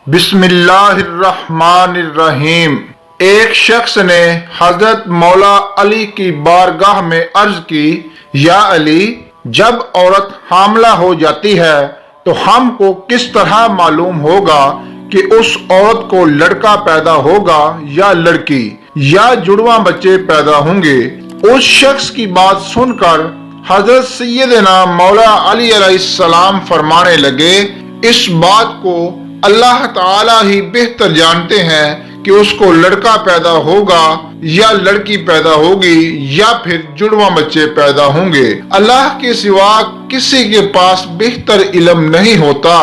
بسم اللہ الرحمن الرحیم۔ ایک شخص نے حضرت مولا علی کی بارگاہ میں عرض کی، یا علی، جب عورت حاملہ ہو جاتی ہے تو ہم کو کس طرح معلوم ہوگا کہ اس عورت کو لڑکا پیدا ہوگا یا لڑکی، یا جڑواں بچے پیدا ہوں گے؟ اس شخص کی بات سن کر حضرت سیدنا مولا علی علیہ السلام فرمانے لگے، اس بات کو اللہ تعالیٰ ہی بہتر جانتے ہیں کہ اس کو لڑکا پیدا ہوگا یا لڑکی پیدا ہوگی یا پھر جڑواں بچے پیدا ہوں گے۔ اللہ کے سوا کسی کے پاس بہتر علم نہیں ہوتا۔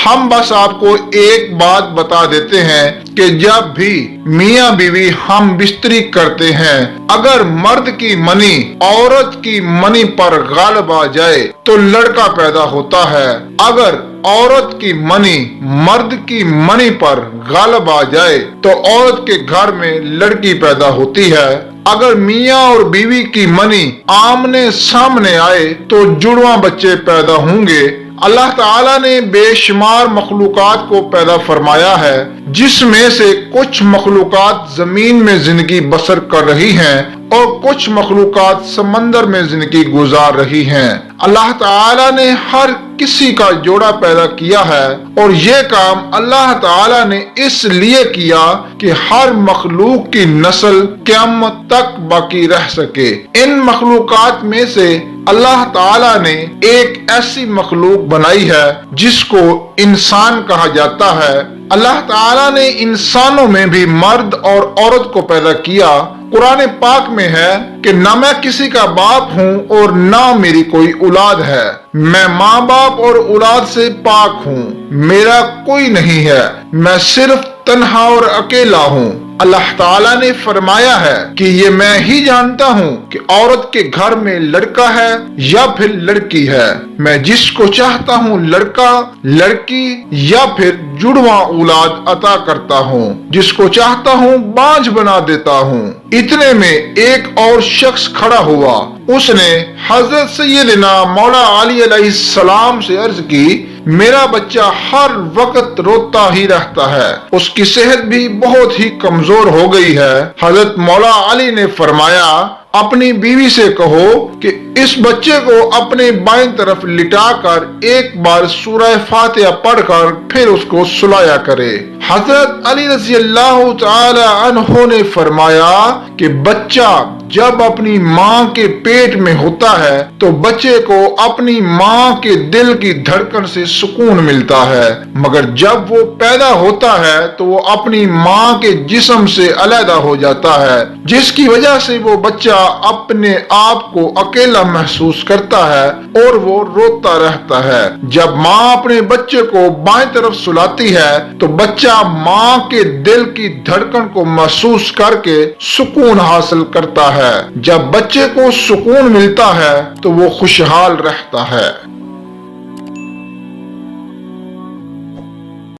ہم بس آپ کو ایک بات بتا دیتے ہیں کہ جب بھی میاں بیوی ہم بستری کرتے ہیں، اگر مرد کی منی عورت کی منی پر غالب آ جائے تو لڑکا پیدا ہوتا ہے، اگر عورت کی منی مرد کی منی پر غالب آ جائے تو عورت کے گھر میں لڑکی پیدا ہوتی ہے۔ اگر میاں اور بیوی کی منی آمنے سامنے آئے تو جڑواں بچے پیدا ہوں گے۔ اللہ تعالیٰ نے بے شمار مخلوقات کو پیدا فرمایا ہے، جس میں سے کچھ مخلوقات زمین میں زندگی بسر کر رہی ہیں اور کچھ مخلوقات سمندر میں زندگی گزار رہی ہیں۔ اللہ تعالیٰ نے ہر کسی کا جوڑا پیدا کیا ہے، اور یہ کام اللہ تعالیٰ نے اس لیے کیا کہ ہر مخلوق کی نسل قیامت تک باقی رہ سکے۔ ان مخلوقات میں سے اللہ تعالیٰ نے ایک ایسی مخلوق بنائی ہے جس کو انسان کہا جاتا ہے۔ اللہ تعالیٰ نے انسانوں میں بھی مرد اور عورت کو پیدا کیا۔ قرآن پاک میں ہے کہ نہ میں کسی کا باپ ہوں اور نہ میری کوئی اولاد ہے، میں ماں باپ اور اولاد سے پاک ہوں، میرا کوئی نہیں ہے، میں صرف تنہا اور اکیلا ہوں۔ اللہ تعالیٰ نے فرمایا ہے کہ یہ میں ہی جانتا ہوں کہ عورت کے گھر میں لڑکا ہے یا پھر لڑکی ہے، میں جس کو چاہتا ہوں لڑکا، لڑکی یا پھر جڑواں اولاد عطا کرتا ہوں، جس کو چاہتا ہوں بانجھ بنا دیتا ہوں۔ اتنے میں ایک اور شخص کھڑا ہوا، اس نے حضرت سیدنا مولا علی علیہ السلام سے عرض کی، میرا بچہ ہر وقت روتا ہی رہتا ہے، اس کی صحت بھی بہت ہی کمزور ہو گئی ہے۔ حضرت مولا علی نے فرمایا، اپنی بیوی سے کہو کہ اس بچے کو اپنے بائیں طرف لٹا کر ایک بار سورہ فاتحہ پڑھ کر پھر اس کو سلایا کرے۔ حضرت علی رضی اللہ تعالی عنہ نے فرمایا کہ بچہ جب اپنی ماں کے پیٹ میں ہوتا ہے تو بچے کو اپنی ماں کے دل کی دھڑکن سے سکون ملتا ہے، مگر جب وہ پیدا ہوتا ہے تو وہ اپنی ماں کے جسم سے علیحدہ ہو جاتا ہے، جس کی وجہ سے وہ بچہ اپنے آپ کو اکیلا محسوس کرتا ہے اور وہ روتا رہتا ہے۔ جب ماں اپنے بچے کو بائیں طرف سلاتی ہے تو بچہ ماں کے دل کی دھڑکن کو محسوس کر کے سکون حاصل کرتا ہے۔ جب بچے کو سکون ملتا ہے تو وہ خوشحال رہتا ہے۔